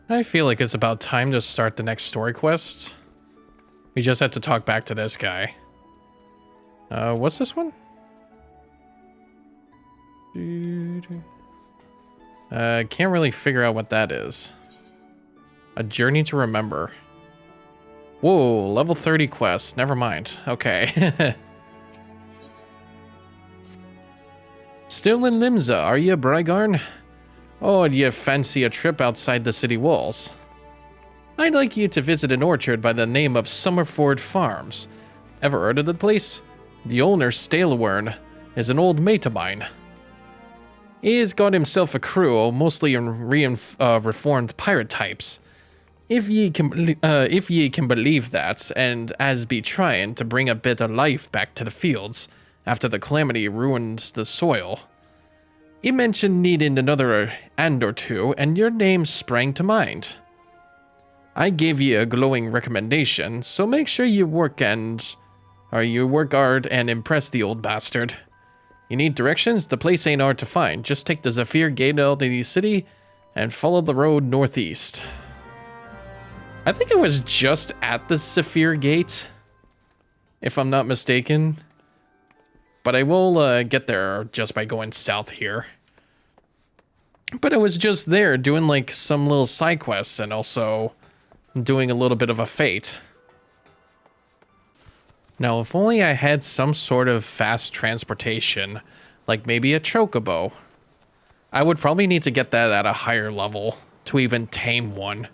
I feel like it's about time to start the next story quest. We just had to talk back to this guy. What's this one? Can't really figure out what that is. A journey to remember. Whoa, level 30 quest. Never mind. Okay. Still in Limsa, are you, Brygarn? Or do you fancy a trip outside the city walls? I'd like you to visit an orchard by the name of Summerford Farms. Ever heard of the place? The owner, Stalewern, is an old mate of mine. He's got himself a crew, mostly reformed pirate types. If ye can believe that, and as be trying to bring a bit of life back to the fields after the calamity ruined the soil. He mentioned needing another hand or two, and your name sprang to mind. I gave you a glowing recommendation, so make sure you work hard and impress the old bastard. You need directions? The place ain't hard to find. Just take the Zephyr Gate out of the city and follow the road northeast. I think it was just at the Zephyr Gate, if I'm not mistaken. But I will get there just by going south here. But I was just there doing like some little side quests and also doing a little bit of a fate. Now, if only I had some sort of fast transportation, like maybe a chocobo. I would probably need to get that at a higher level to even tame one.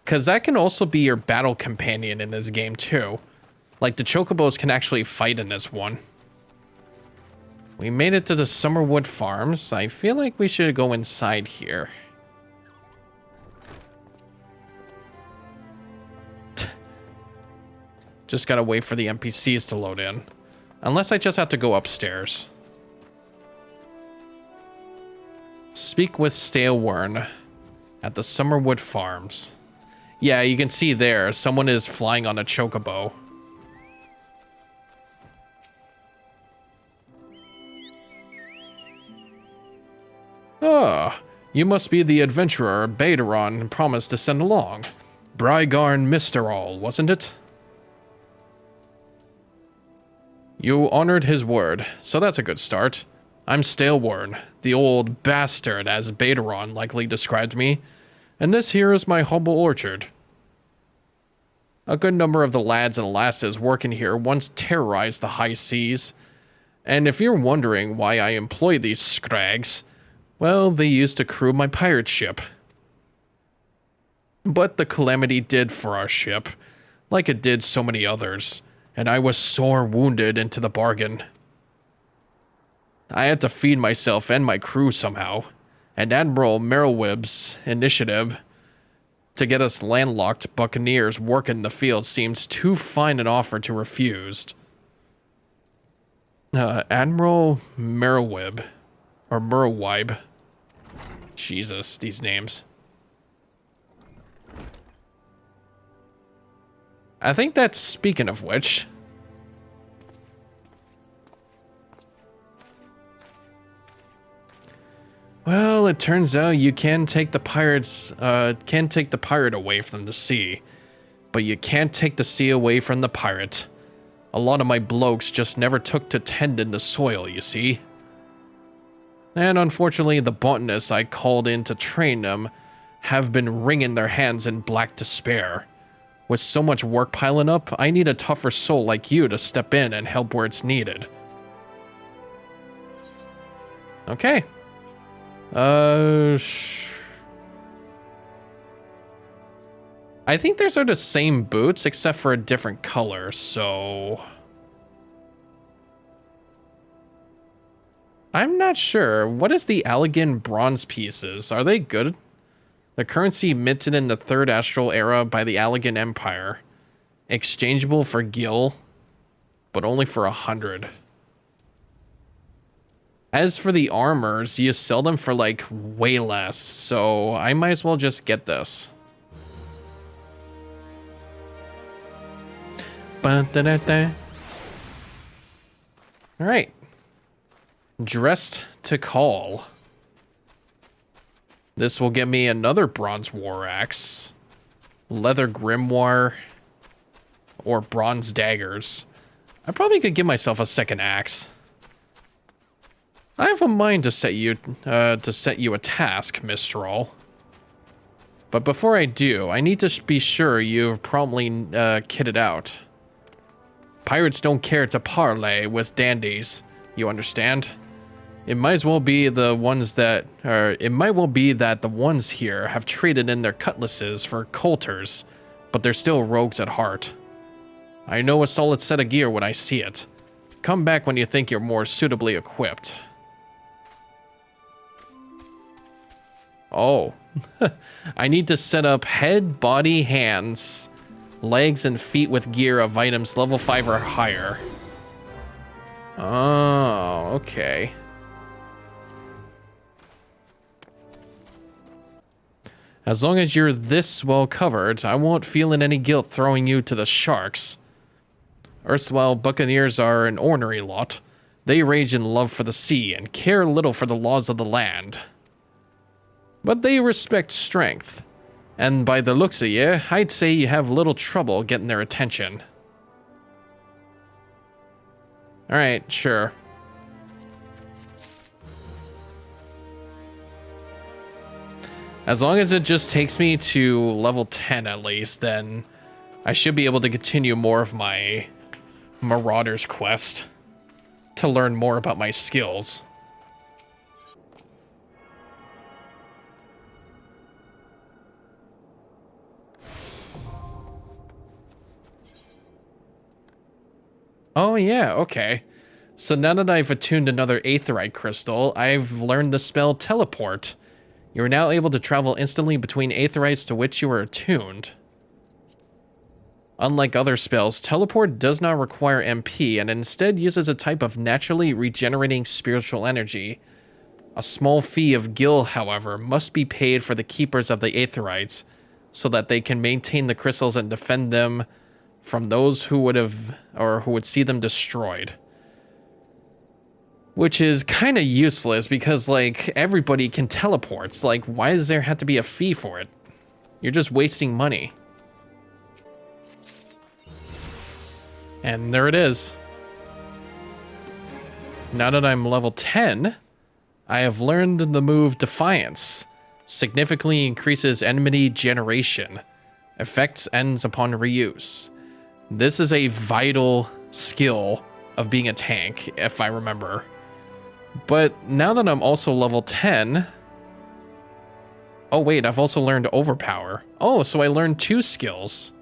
Because that can also be your battle companion in this game too. Like the chocobos can actually fight in this one. We made it to the Summerwood Farms. I feel like we should go inside here. Just gotta wait for the NPCs to load in. Unless I just have to go upstairs. Speak with Stalewern at the Summerwood Farms. Yeah, you can see there, someone is flying on a chocobo. Ah, you must be the adventurer Baderon promised to send along. Brygarn Misterall, wasn't it? You honored his word, so that's a good start. I'm Stalewern, the old bastard as Baderon likely described me, and this here is my humble orchard. A good number of the lads and lasses working here once terrorized the high seas, and if you're wondering why I employ these scrags, well, they used to crew my pirate ship. But the calamity did for our ship, like it did so many others, and I was sore wounded into the bargain. I had to feed myself and my crew somehow, and Admiral Merrillweb's initiative to get us landlocked buccaneers working the field seemed too fine an offer to refuse. Admiral Merrillweb, or Merrillweb. Jesus, these names. I think that's speaking of which. Well, it turns out you can take the pirate away from the sea, but you can't take the sea away from the pirate. A lot of my blokes just never took to tending the soil, you see. And unfortunately, the botanists I called in to train them have been wringing their hands in black despair. With so much work piling up, I need a tougher soul like you to step in and help where it's needed. Okay. I think these are the same boots except for a different color, so I'm not sure. What is the Allegan bronze pieces? Are they good? The currency minted in the Third Astral Era by the Allegan Empire. Exchangeable for gil, but only for 100. As for the armors, you sell them for like way less, so I might as well just get this. Alright. Dressed to call. This will get me another bronze war axe, leather grimoire, or bronze daggers. I probably could give myself a second axe. I have a mind to set you a task, Mistral. But before I do, I need to be sure you've promptly kitted out. Pirates don't care to parley with dandies, you understand? It might well be that the ones here have traded in their cutlasses for coulters, but they're still rogues at heart. I know a solid set of gear when I see it. Come back when you think you're more suitably equipped. Oh, I need to set up head, body, hands, legs, and feet with gear of items level 5 or higher. Oh, okay. As long as you're this well covered, I won't feel in any guilt throwing you to the sharks. Erstwhile buccaneers are an ornery lot. They rage in love for the sea and care little for the laws of the land. But they respect strength, and by the looks of you, I'd say you have little trouble getting their attention. Alright, sure. As long as it just takes me to level 10 at least, then I should be able to continue more of my Marauder's quest to learn more about my skills. Oh yeah, okay. So now that I've attuned another aetheryte crystal, I've learned the spell Teleport. You are now able to travel instantly between aetherytes to which you are attuned. Unlike other spells, Teleport does not require MP and instead uses a type of naturally regenerating spiritual energy. A small fee of gil, however, must be paid for the keepers of the aetherytes so that they can maintain the crystals and defend them from those who would see them destroyed. Which is kind of useless because, like, everybody can teleport. So, like, why does there have to be a fee for it? You're just wasting money. And there it is. Now that I'm level 10, I have learned the move Defiance. Significantly increases enmity generation. Effects ends upon reuse. This is a vital skill of being a tank, if I remember. But now that I'm also level 10... Oh wait, I've also learned Overpower. Oh, so I learned 2 skills.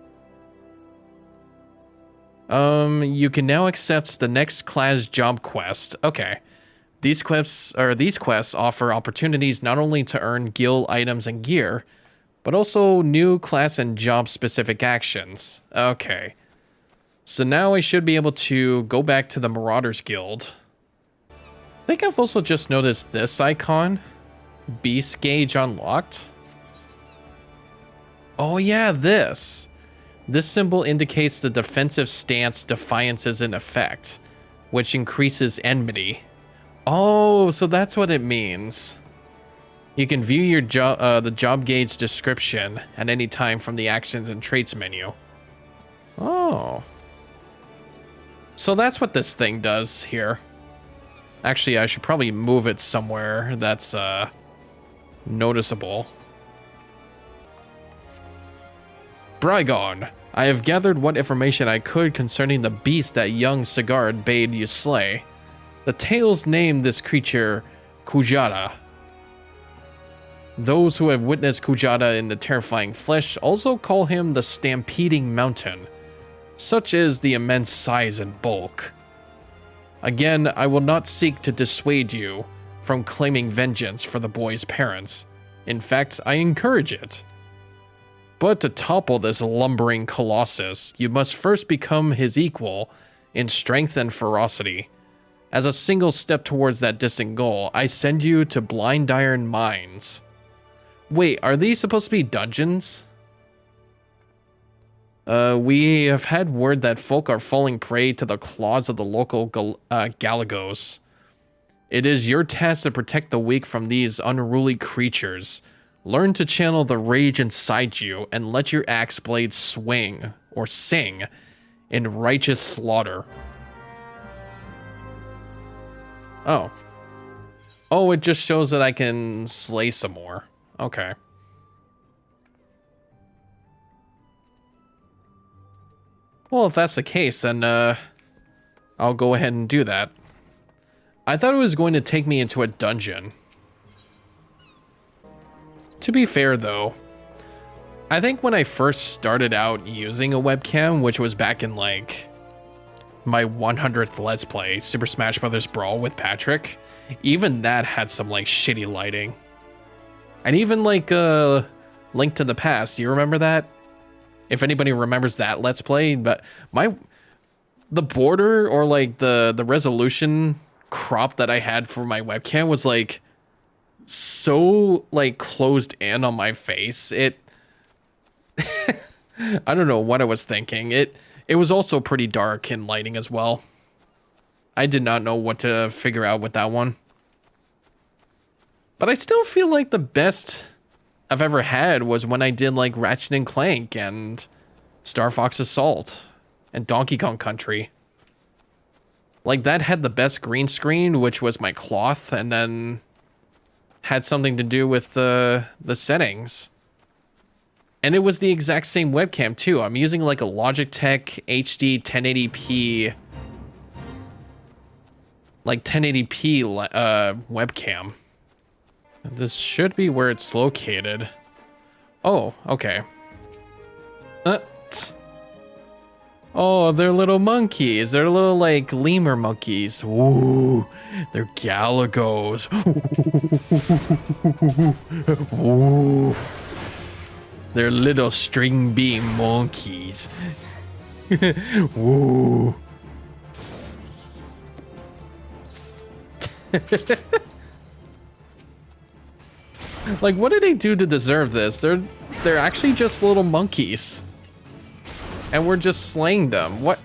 You can now accept the next class job quest. Okay. These quests offer opportunities not only to earn guild items and gear, but also new class and job specific actions. Okay. So now I should be able to go back to the Marauders Guild. I think I've also just noticed this icon. Beast Gauge unlocked. Oh yeah, this. This symbol indicates the defensive stance Defiance is in effect, which increases enmity. Oh, so that's what it means. You can view your the job gauge description at any time from the Actions and Traits menu. Oh. So that's what this thing does here. Actually, I should probably move it somewhere that's noticeable. Brygon, I have gathered what information I could concerning the beast that young Sigurd bade you slay. The tales name this creature Kujata. Those who have witnessed Kujata in the terrifying flesh also call him the Stampeding Mountain. Such is the immense size and bulk. Again, I will not seek to dissuade you from claiming vengeance for the boy's parents. In fact, I encourage it. But to topple this lumbering colossus, you must first become his equal in strength and ferocity. As a single step towards that distant goal, I send you to Blind Iron Mines. Wait, are these supposed to be dungeons? We have had word that folk are falling prey to the claws of the local Galagos. It is your task to protect the weak from these unruly creatures Learn to channel the rage inside you and let your axe blade swing or sing in righteous slaughter. Oh. Oh, it just shows that I can slay some more. Okay. Well, if that's the case, then I'll go ahead and do that. I thought it was going to take me into a dungeon. To be fair, though, I think when I first started out using a webcam, which was back in, like, my 100th Let's Play, Super Smash Bros. Brawl with Patrick, even that had some, like, shitty lighting. And even, like, Link to the Past, you remember that? If anybody remembers that Let's Play, but the border or, like, the resolution crop that I had for my webcam was, like, so, like, closed in on my face. It I don't know what I was thinking. It was also pretty dark in lighting as well. I did not know what to figure out with that one. But I still feel like the best I've ever had was when I did, like, Ratchet and Clank and Star Fox Assault and Donkey Kong Country. Like, that had the best green screen, which was my cloth, and then had something to do with the settings. And it was the exact same webcam too. I'm using like a Logitech HD 1080p, like 1080p webcam. This should be where it's located. Oh, okay. Oh, they're little monkeys. They're little, like, lemur monkeys. Ooh, they're galagos. Ooh. They're little string bean monkeys. Ooh. Like, what did they do to deserve this? They're actually just little monkeys. And we're just slaying them. What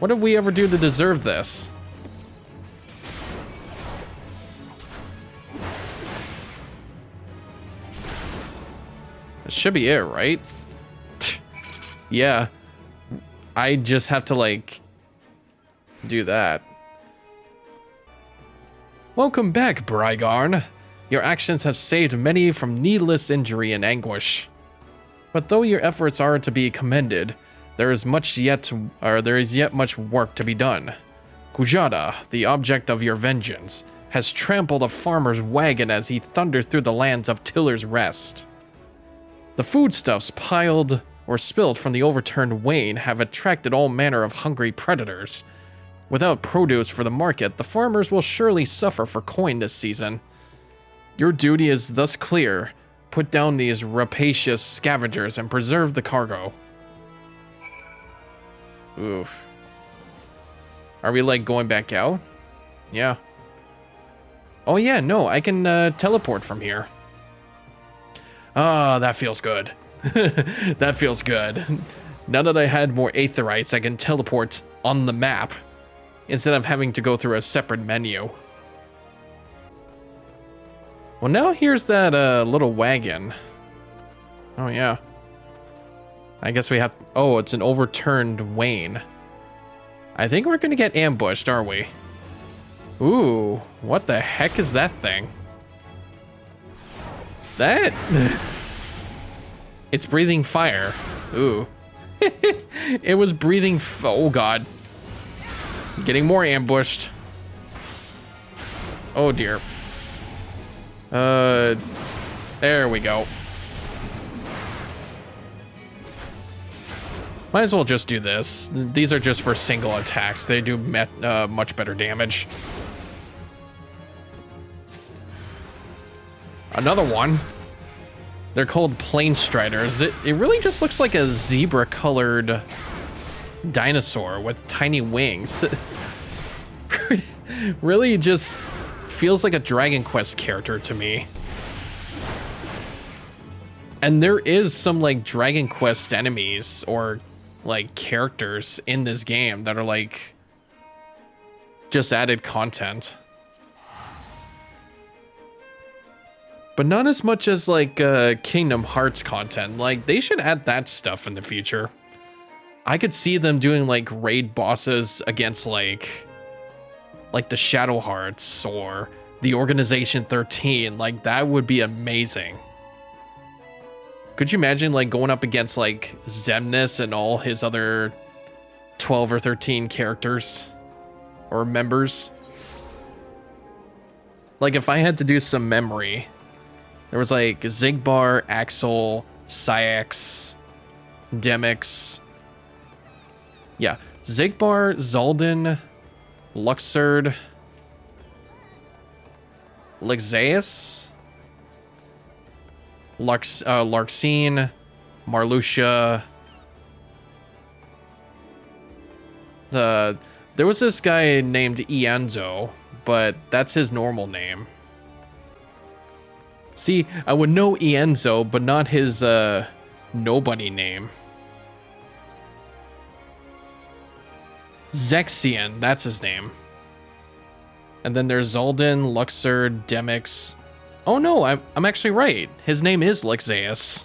did we ever do to deserve this? That should be it, right? Yeah. I just have to, like, do that. Welcome back, Brygarn. Your actions have saved many from needless injury and anguish. But though your efforts are to be commended, there is yet much work to be done. Kujata, the object of your vengeance, has trampled a farmer's wagon as he thundered through the lands of Tiller's Rest. The foodstuffs piled or spilled from the overturned wain have attracted all manner of hungry predators. Without produce for the market, the farmers will surely suffer for coin this season. Your duty is thus clear. Put down these rapacious scavengers and preserve the cargo. Oof. Are we, like, going back out? Yeah. Oh yeah, no, I can teleport from here. Ah, that feels good. That feels good. Now that I had more aetherites, I can teleport on the map instead of having to go through a separate menu. Well, now here's that little wagon. Oh yeah. I guess we have... Oh, it's an overturned wain. I think we're gonna get ambushed, are we? Ooh, what the heck is that thing? That... It's breathing fire. Ooh. It was breathing... Oh, God. Getting more ambushed. Oh, dear. There we go. Might as well just do this. These are just for single attacks. They do much better damage. Another one. They're called Plain Striders. It really just looks like a zebra-colored dinosaur with tiny wings. Really just feels like a Dragon Quest character to me. And there is some, like, Dragon Quest enemies or, like, characters in this game that are, like, just added content. But not as much as like Kingdom Hearts content. Like they should add that stuff in the future. I could see them doing like raid bosses against like the Shadow Hearts or the Organization 13. Like that would be amazing. Could you imagine like going up against like Xemnas and all his other 12 or 13 characters or members? Like if I had to do some memory, there was like Zigbar, Axel, Saix, Demix. Yeah, Zigbar, Zaldin, Luxord, Lexaeus, Larxene, Marluxia. There was this guy named Ianzo, but that's his normal name. See, I would know Ianzo, but not his nobody name. Zexion, that's his name. And then there's Zaldin, Luxord, Demix. Oh no, I'm actually right. His name is Lexaeus.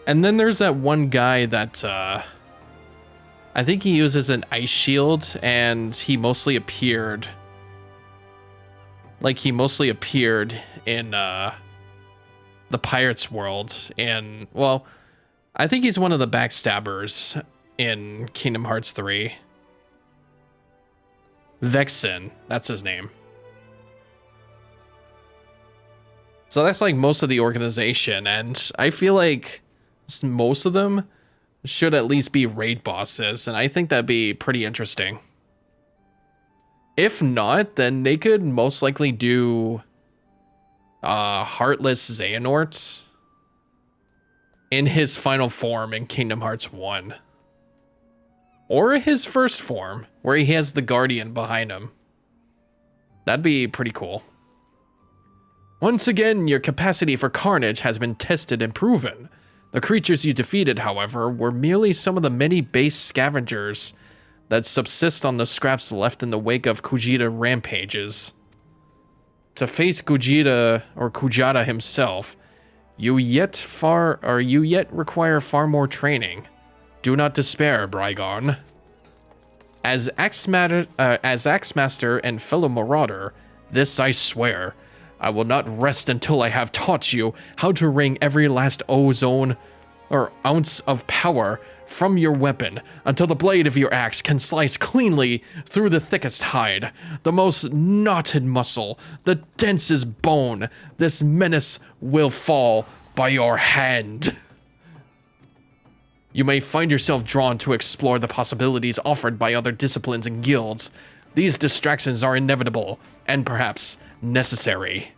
And then there's that one guy that I think he uses an ice shield, and he mostly appeared. Like he mostly appeared in the Pirates world. And well, I think he's one of the backstabbers in Kingdom Hearts 3. Vexen, that's his name. So that's like most of the organization, and I feel like most of them should at least be raid bosses, and I think that'd be pretty interesting. If not, then they could most likely do Heartless Xehanort in his final form in Kingdom Hearts 1. Or his first form, where he has the Guardian behind him. That'd be pretty cool. Once again, your capacity for carnage has been tested and proven. The creatures you defeated, however, were merely some of the many base scavengers that subsist on the scraps left in the wake of Kujita rampages. To face Kujata himself, you yet require far more training. Do not despair, Brygarn. As Axemaster and fellow Marauder, this I swear, I will not rest until I have taught you how to wring every last ounce of power from your weapon, until the blade of your axe can slice cleanly through the thickest hide, the most knotted muscle, the densest bone. This menace will fall by your hand. You may find yourself drawn to explore the possibilities offered by other disciplines and guilds. These distractions are inevitable and perhaps necessary.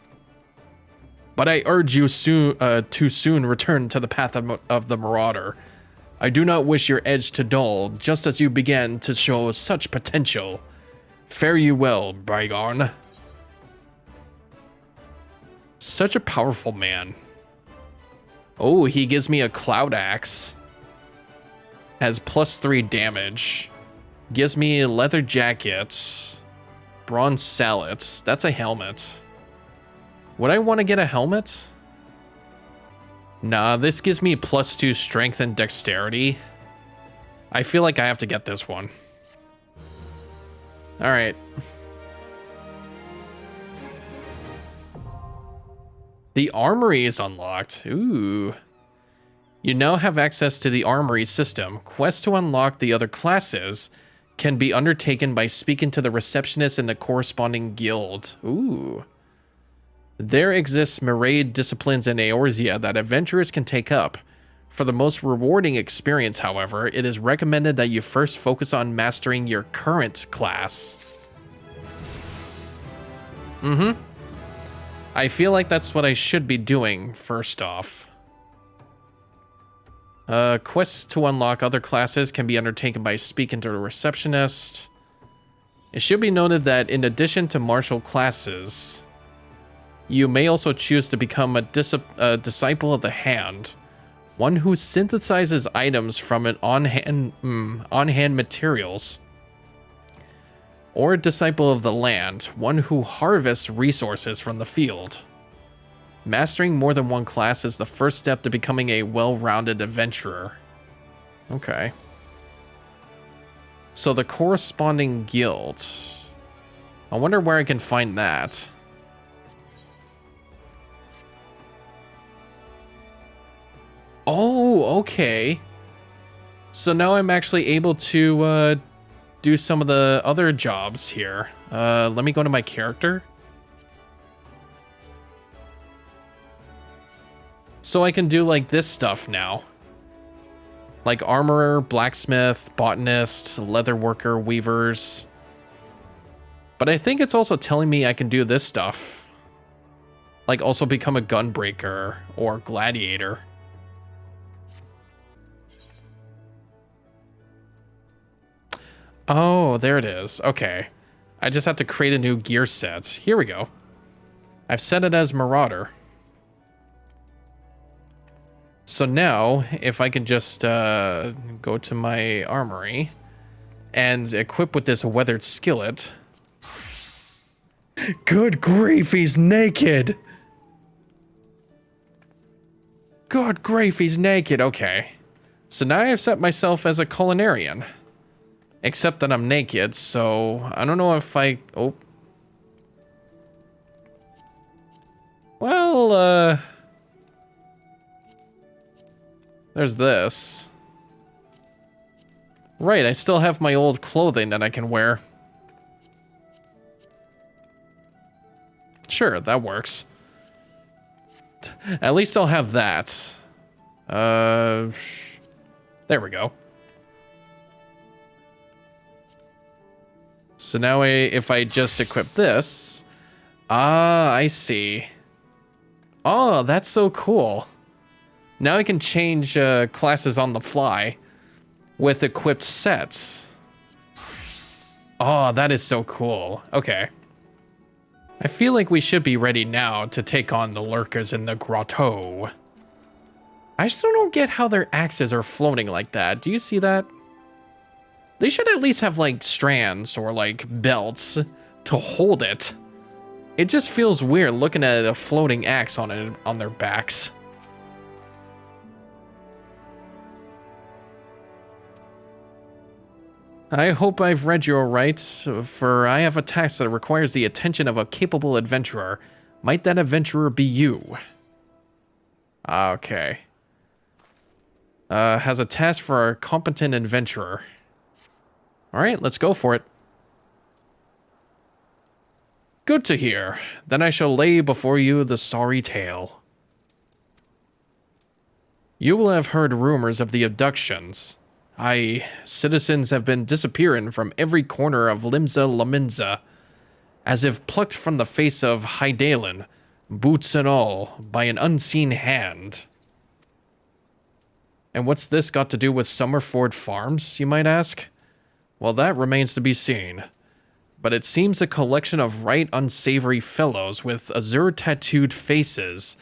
But I urge you to soon return to the path of the Marauder. I do not wish your edge to dull, just as you began to show such potential. Fare you well, Brygarn. Such a powerful man. Oh, he gives me a Cloud Axe. Has +3 damage. Gives me a leather jacket. Bronze sallet. That's a helmet. Would I want to get a helmet? Nah, this gives me +2 strength and dexterity. I feel like I have to get this one. Alright. The armory is unlocked. Ooh. You now have access to the armory system. Quests to unlock the other classes can be undertaken by speaking to the receptionist in the corresponding guild. Ooh. There exists myriad disciplines in Eorzea that adventurers can take up. For the most rewarding experience, however, it is recommended that you first focus on mastering your current class. I feel like that's what I should be doing first off. Quests to unlock other classes can be undertaken by speaking to a receptionist. It should be noted that in addition to martial classes, you may also choose to become a disciple of the hand, one who synthesizes items from an on-hand materials. or disciple of the land, one who harvests resources from the field. Mastering more than one class is the first step to becoming a well-rounded adventurer. Okay. So the corresponding guild. I wonder where I can find that. Oh, okay. So now I'm actually able to do some of the other jobs here. Let me go to my character. So I can do like this stuff now. Like armorer, blacksmith, botanist, leather worker, weavers. But I think it's also telling me I can do this stuff. Like also become a gunbreaker or gladiator. Oh, there it is. Okay. I just have to create a new gear set. Here we go. I've set it as Marauder. So now, if I can just go to my armory and equip with this weathered skillet. Good grief, he's naked! Good grief, he's naked. Okay. So now I've set myself as a culinarian. Except that I'm naked, so I don't know if I... Oh. Well, there's this. Right, I still have my old clothing that I can wear. Sure, that works. At least I'll have that. There we go. So now if I just equip this... Ah, I see. Oh, that's so cool. Now I can change classes on the fly with equipped sets. Oh, that is so cool. Okay. I feel like we should be ready now to take on the lurkers in the grotto. I still don't get how their axes are floating like that. Do you see that? They should at least have like strands or like belts to hold it. It just feels weird looking at a floating axe on their backs. I hope I've read you aright, for I have a task that requires the attention of a capable adventurer. Might that adventurer be you? Okay. Has a task for a competent adventurer. Alright, let's go for it. Good to hear. Then I shall lay before you the sorry tale. You will have heard rumors of the abductions. Aye, citizens have been disappearing from every corner of Limsa Laminza, as if plucked from the face of Hydaelyn, boots and all, by an unseen hand. And what's this got to do with Summerford Farms, you might ask? Well, that remains to be seen. But it seems a collection of right unsavory fellows with azure-tattooed faces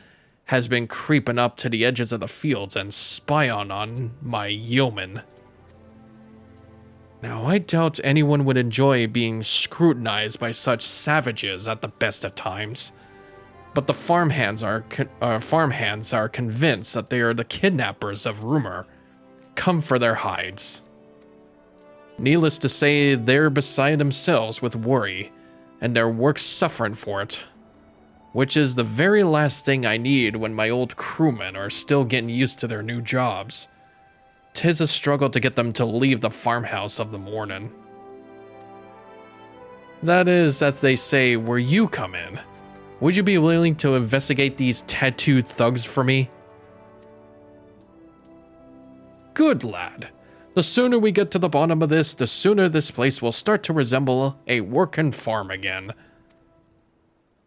has been creeping up to the edges of the fields and spying on my yeomen. Now, I doubt anyone would enjoy being scrutinized by such savages at the best of times. But the farmhands are convinced that they are the kidnappers of rumor, come for their hides. Needless to say, they're beside themselves with worry, and their work's suffering for it. Which is the very last thing I need when my old crewmen are still getting used to their new jobs. 'Tis a struggle to get them to leave the farmhouse of the morning. That is, as they say, where you come in. Would you be willing to investigate these tattooed thugs for me? Good lad. The sooner we get to the bottom of this, the sooner this place will start to resemble a working farm again.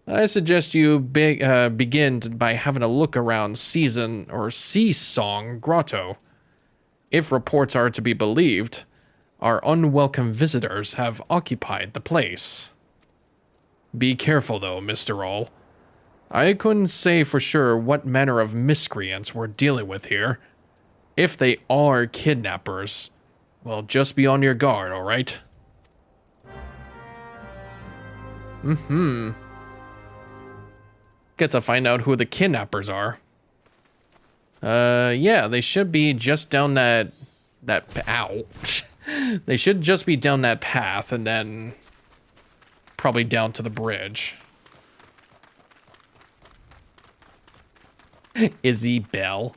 I suggest you begin by having a look around Sea Song Grotto. If reports are to be believed, our unwelcome visitors have occupied the place. Be careful though, Mr. All. I couldn't say for sure what manner of miscreants we're dealing with here. If they are kidnappers, well, just be on your guard, alright? Get to find out who the kidnappers are. Yeah, they should be just down that ow. They should just be down that path and then probably down to the bridge. Izzy Bell.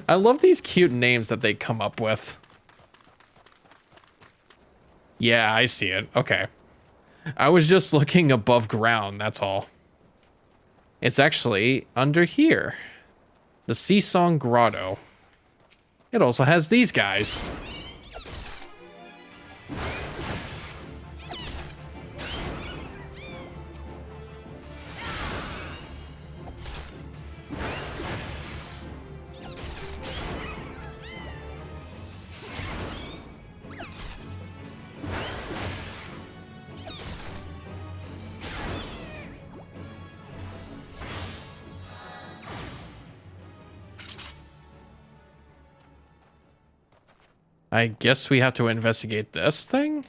I love these cute names that they come up with. Yeah, I see it. Okay. I was just looking above ground, that's all. It's actually under here. The Sea Song Grotto. It also has these guys. I guess we have to investigate this thing?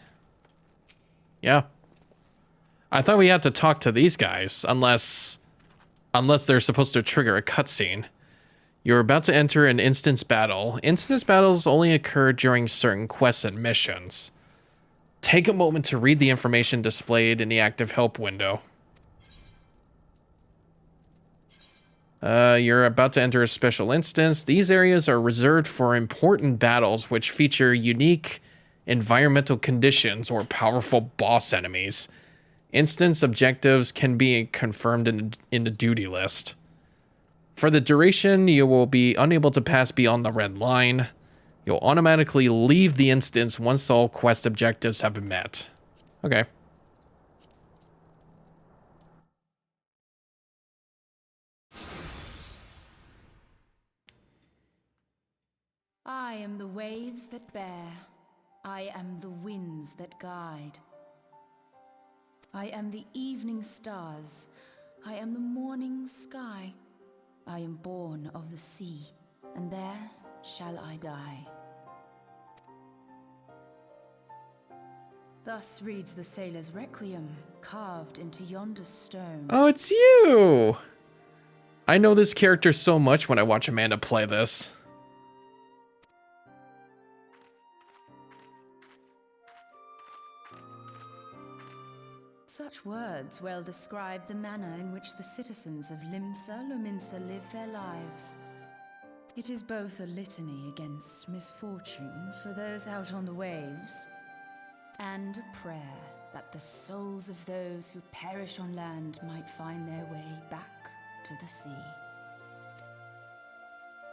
Yeah. I thought we had to talk to these guys, unless they're supposed to trigger a cutscene. You're about to enter an instance battle. Instance battles only occur during certain quests and missions. Take a moment to read the information displayed in the active help window. You're about to enter a special instance. These areas are reserved for important battles which feature unique environmental conditions or powerful boss enemies. Instance objectives can be confirmed in the duty list. For the duration, you will be unable to pass beyond the red line. You'll automatically leave the instance once all quest objectives have been met. Okay. I am the waves that bear. I am the winds that guide. I am the evening stars. I am the morning sky. I am born of the sea, and there shall I die. Thus reads the sailor's requiem, carved into yonder stone. Oh, it's you! I know this character so much when I watch Amanda play this. Such words well describe the manner in which the citizens of Limsa Lominsa live their lives. It is both a litany against misfortune for those out on the waves, and a prayer that the souls of those who perish on land might find their way back to the sea.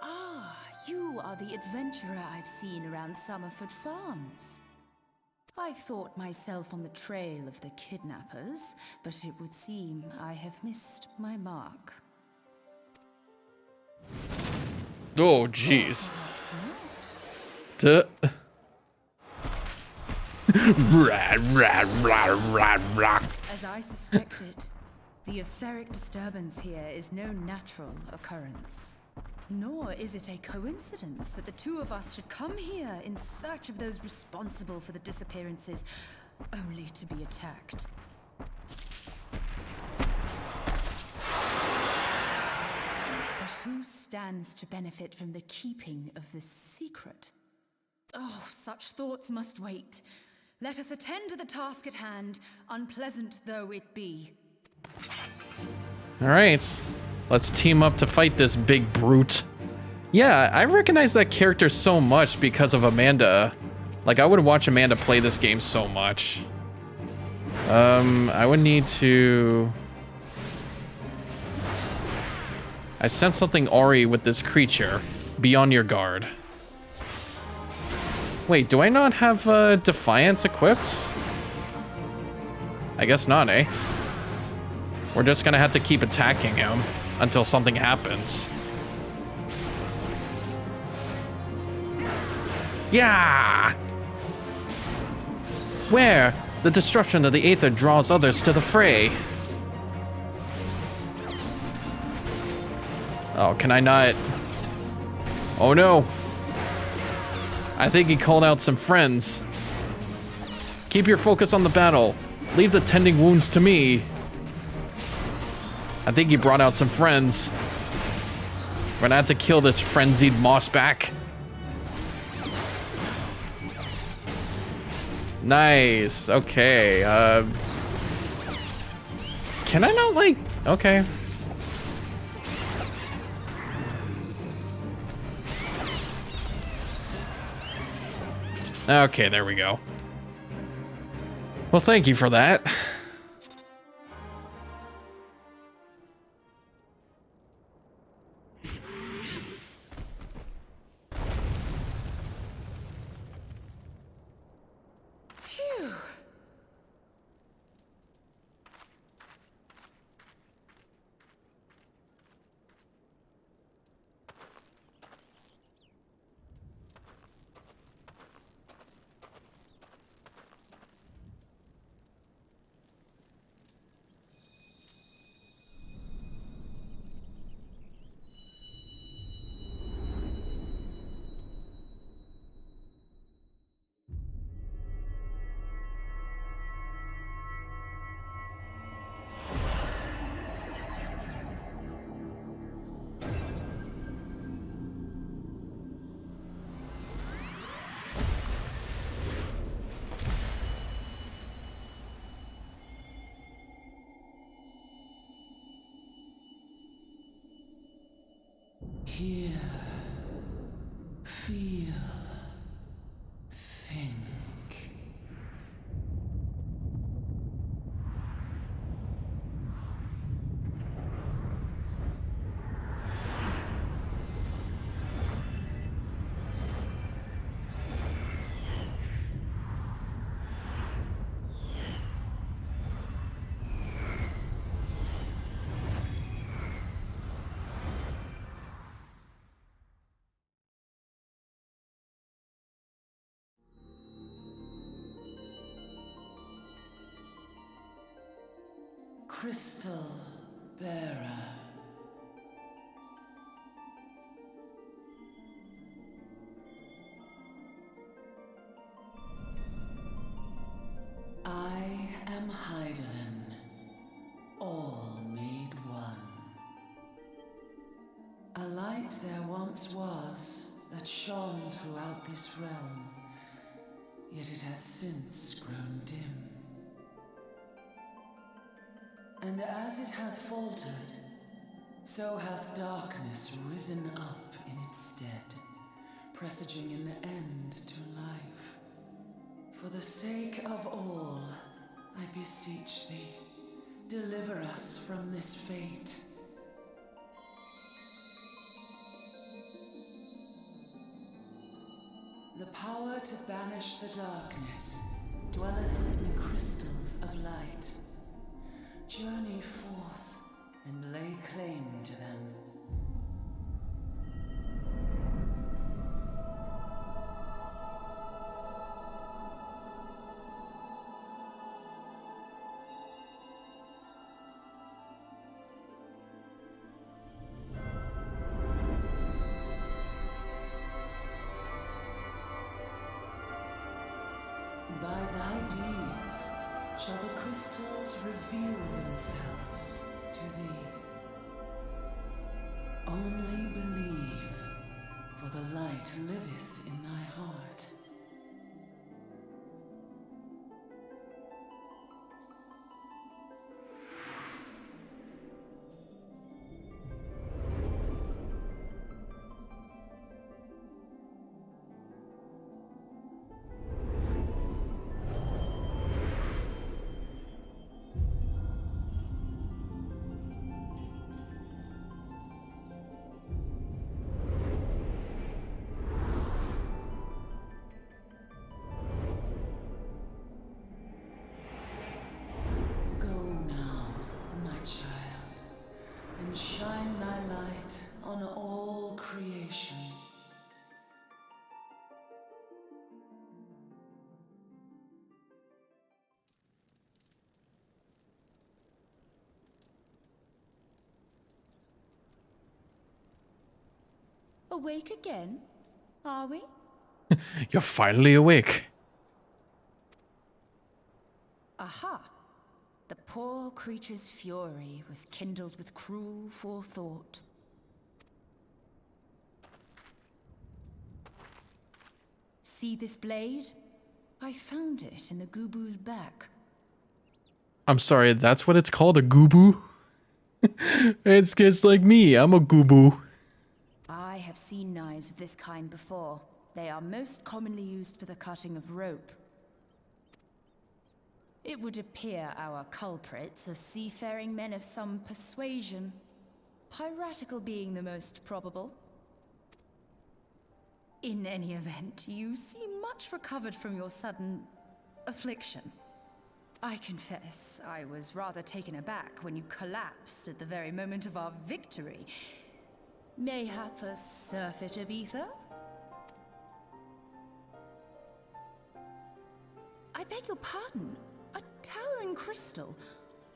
Ah, you are the adventurer I've seen around Summerford Farms. I thought myself on the trail of the kidnappers, but it would seem I have missed my mark. Oh, jeez. Perhaps not. As I suspected, the etheric disturbance here is no natural occurrence. Nor is it a coincidence that the two of us should come here in search of those responsible for the disappearances, only to be attacked. But who stands to benefit from the keeping of this secret? Oh, such thoughts must wait. Let us attend to the task at hand, unpleasant though it be. All right. Let's team up to fight this big brute. Yeah, I recognize that character so much because of Amanda. Like, I would watch Amanda play this game so much. I would need to... I sense something awry with this creature. Be on your guard. Wait, do I not have Defiance equipped? I guess not, eh? We're just gonna have to keep attacking him until something happens. Yeah! Where? The destruction of the Aether draws others to the fray. Oh, can I not? Oh no. I think he called out some friends. Keep your focus on the battle. Leave the tending wounds to me. I think he brought out some friends. We're gonna have to kill this frenzied mossback. Nice. Okay. Can I not, like... Okay. Okay, there we go. Well, thank you for that. Phew. Hear, feel, think. Crystal bearer. I am Heidelin, all made one. A light there once was that shone throughout this realm, yet it hath since grown dim. And as it hath faltered, so hath darkness risen up in its stead, presaging an end to life. For the sake of all, I beseech thee, deliver us from this fate. The power to banish the darkness dwelleth in the crystals of light. Journey forth and lay claim to them. By thy deeds shall the crystals reveal themselves to thee. Only believe, for the light liveth in thy heart. Shine thy light on all creation. Awake again, are we? You're finally awake. Aha! The poor creature's fury was kindled with cruel forethought. See this blade? I found it in the Gubu's back. I'm sorry, that's what it's called, a Gubu? It's kids like me, I'm a Gubu. I have seen knives of this kind before. They are most commonly used for the cutting of rope. It would appear our culprits are seafaring men of some persuasion, piratical being the most probable. In any event, you seem much recovered from your sudden affliction. I confess, I was rather taken aback when you collapsed at the very moment of our victory. Mayhap a surfeit of ether? I beg your pardon. A towering crystal.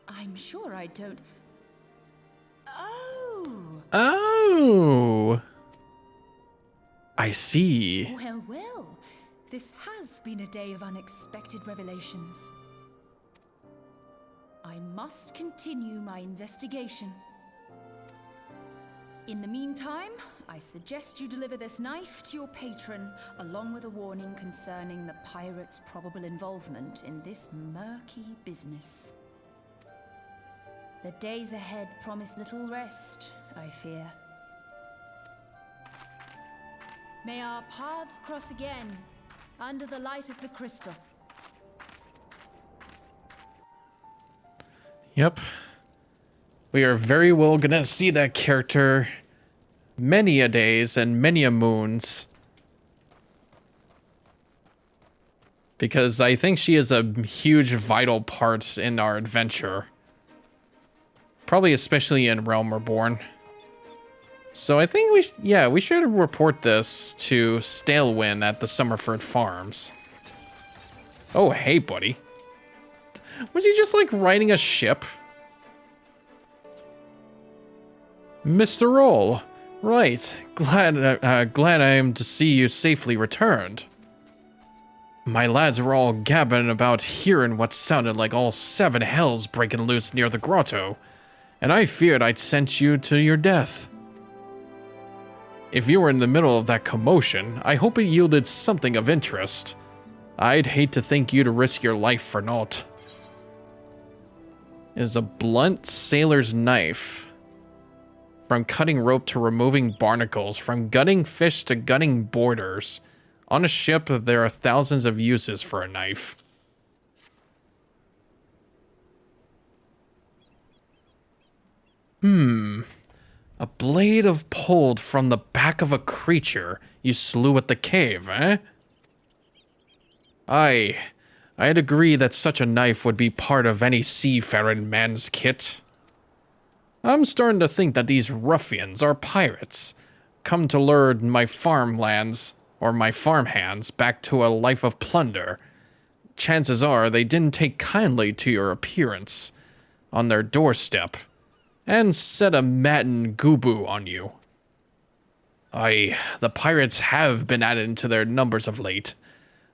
I'm sure I don't... Oh! Oh! I see. Well, well. This has been a day of unexpected revelations. I must continue my investigation. In the meantime, I suggest you deliver this knife to your patron, along with a warning concerning the pirate's probable involvement in this murky business. The days ahead promise little rest, I fear. May our paths cross again, under the light of the crystal. Yep. We are very well gonna see that character many a days and many a moons. Because I think she is a huge vital part in our adventure. Probably especially in Realm Reborn. So I think we should report this to Stalewin at the Summerford Farms. Oh, hey, buddy. Was he just like riding a ship? Mr. Roll. Right. Glad I am to see you safely returned. My lads were all gabbing about hearing what sounded like all 7 hells breaking loose near the grotto, and I feared I'd sent you to your death. If you were in the middle of that commotion, I hope it yielded something of interest. I'd hate to think you'd risk your life for naught. Is a blunt sailor's knife. From cutting rope to removing barnacles, from gutting fish to gutting boarders. On a ship, there are thousands of uses for a knife. A blade of pulled from the back of a creature you slew at the cave, eh? I'd agree that such a knife would be part of any seafaring man's kit. I'm starting to think that these ruffians are pirates, come to lure my farmlands, or my farmhands, back to a life of plunder. Chances are they didn't take kindly to your appearance on their doorstep, and set a matin gubu on you. The pirates have been added to their numbers of late.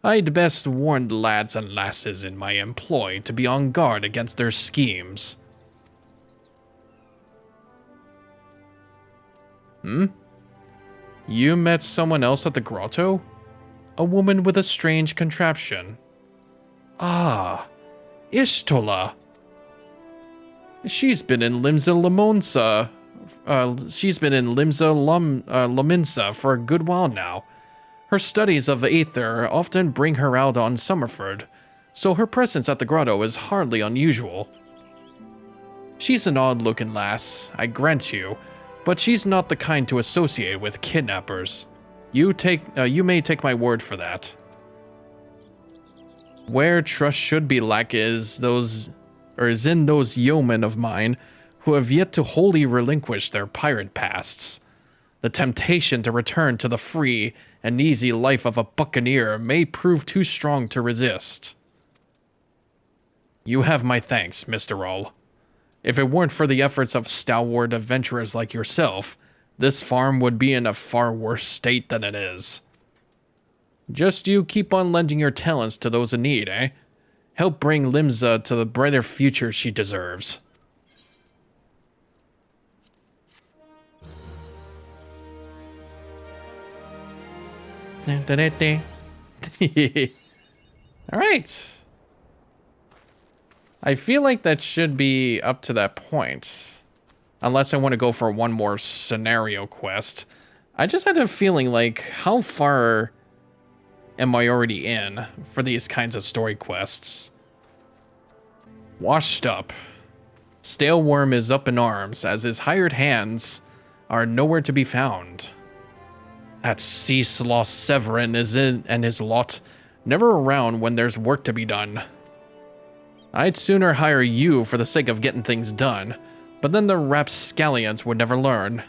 I'd best warn the lads and lasses in my employ to be on guard against their schemes. You met someone else at the grotto? A woman with a strange contraption. Ah, Ishtola. She's been in Limsa Laminsa for a good while now. Her studies of Aether often bring her out on Summerford, so her presence at the grotto is hardly unusual. She's an odd-looking lass, I grant you, but she's not the kind to associate with kidnappers. You may take my word for that. Where trust should be lack is in those yeomen of mine who have yet to wholly relinquish their pirate pasts. The temptation to return to the free and easy life of a buccaneer may prove too strong to resist. You have my thanks, Mr. Roll. If it weren't for the efforts of stalwart adventurers like yourself, this farm would be in a far worse state than it is. Just you keep on lending your talents to those in need, eh? Help bring Limsa to the brighter future she deserves. Alright. I feel like that should be up to that point. Unless I want to go for one more scenario quest. I just had a feeling like, how far am I already in for these kinds of story quests? Washed up. Staleworm is up in arms as his hired hands are nowhere to be found. That sea sloth Severin is in and his lot never around when there's work to be done. I'd sooner hire you for the sake of getting things done, but then the rapscallions would never learn.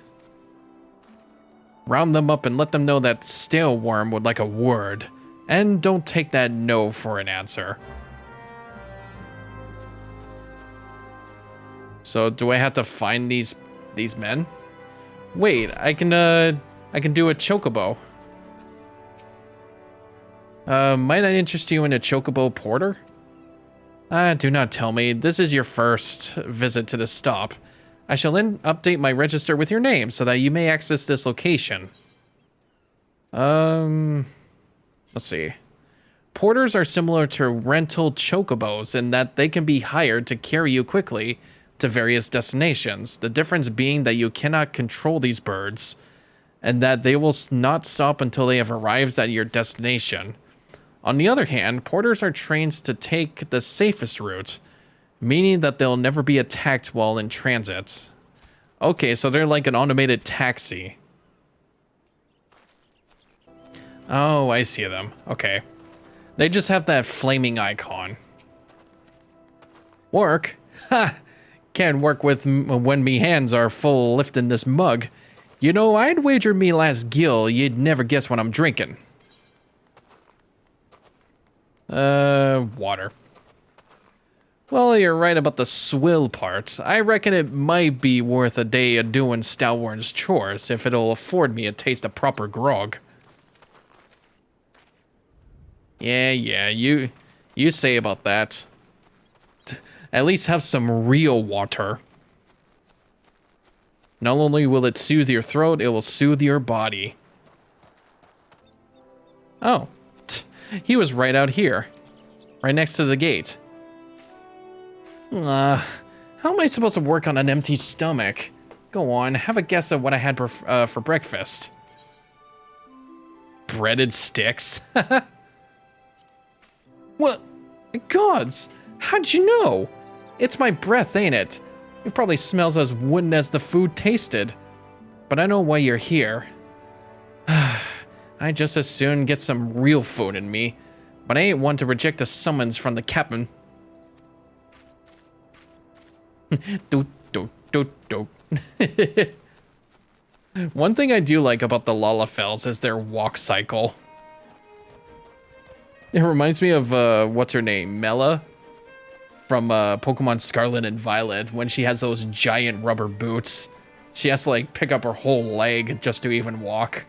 Round them up and let them know that Staleworm would like a word, and don't take that no for an answer. So do I have to find these men? Wait, I can do a chocobo. Might I interest you in a chocobo porter? Do not tell me. This is your first visit to the stop. I shall then update my register with your name so that you may access this location. Let's see. Porters are similar to rental chocobos in that they can be hired to carry you quickly to various destinations. The difference being that you cannot control these birds and that they will not stop until they have arrived at your destination. On the other hand, porters are trained to take the safest route, meaning that they'll never be attacked while in transit. Okay, so they're like an automated taxi. Oh, I see them. Okay. They just have that flaming icon. Work? Ha! Can't work with when me hands are full lifting this mug. You know, I'd wager me last gill you'd never guess what I'm drinking. Water. Well, you're right about the swill part. I reckon it might be worth a day of doing Staleworm's chores if it'll afford me a taste of proper grog. Yeah, you say about that. At least have some real water. Not only will it soothe your throat, it will soothe your body. Oh, he was right out here. Right next to the gate. How am I supposed to work on an empty stomach? Go on, have a guess at what I had for breakfast. Breaded sticks? What? Gods, how'd you know? It's my breath, ain't it? It probably smells as wooden as the food tasted. But I know why you're here. I just as soon get some real food in me. But I ain't one to reject a summons from the captain. Doot, doot, doot, doot. One thing I do like about the Lalafels is their walk cycle. It reminds me of, what's her name? Mela? From Pokemon Scarlet and Violet, when she has those giant rubber boots. She has to like pick up her whole leg just to even walk.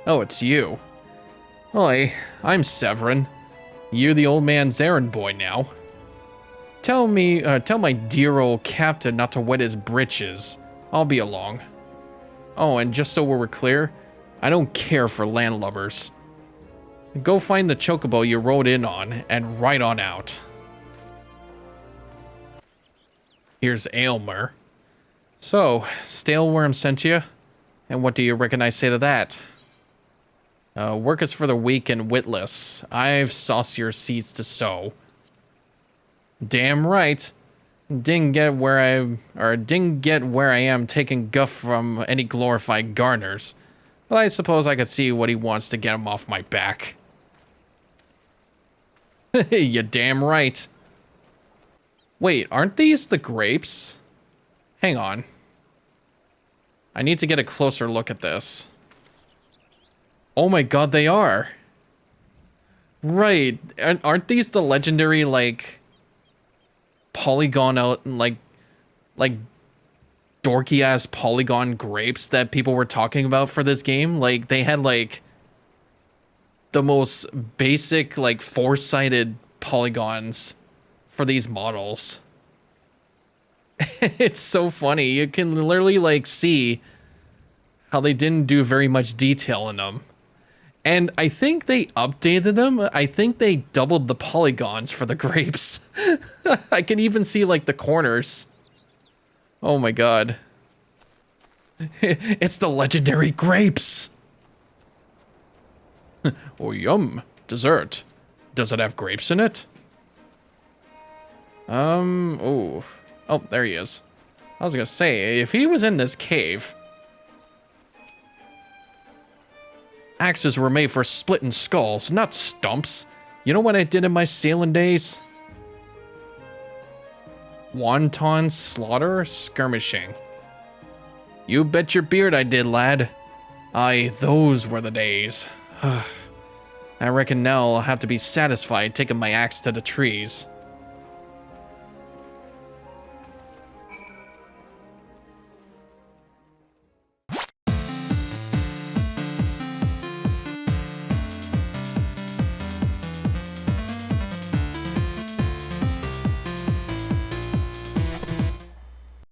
Oh, it's you. Oi, I'm Severin. You're the old man's errand boy now. Tell my dear old captain not to wet his britches. I'll be along. Oh, and just so we're clear, I don't care for landlubbers. Go find the chocobo you rode in on and ride on out. Here's Aylmer. So, Staleworm sent you? And what do you reckon I say to that? Work is for the weak and witless. I've saucier seeds to sow. Damn right. Didn't get where I am taking guff from any glorified gardeners. But I suppose I could see what he wants to get him off my back. You damn right. Wait, aren't these the grapes? Hang on. I need to get a closer look at this. Oh my god, they are. Right. Aren't these the legendary, like, polygon out, like dorky ass polygon grapes that people were talking about for this game. Like, they had like the most basic, like, four-sided polygons for these models. It's so funny. You can literally like see how they didn't do very much detail in them. And I think they updated them. I think they doubled the polygons for the grapes. I can even see like the corners. Oh my god. It's the legendary grapes. Oh, yum. Dessert. Does it have grapes in it? Oh. Oh, there he is. I was gonna say, if he was in this cave... Axes were made for splitting skulls, not stumps. You know what I did in my sailing days? Wonton slaughter, skirmishing. You bet your beard I did, lad. Aye, those were the days. I reckon now I'll have to be satisfied taking my axe to the trees.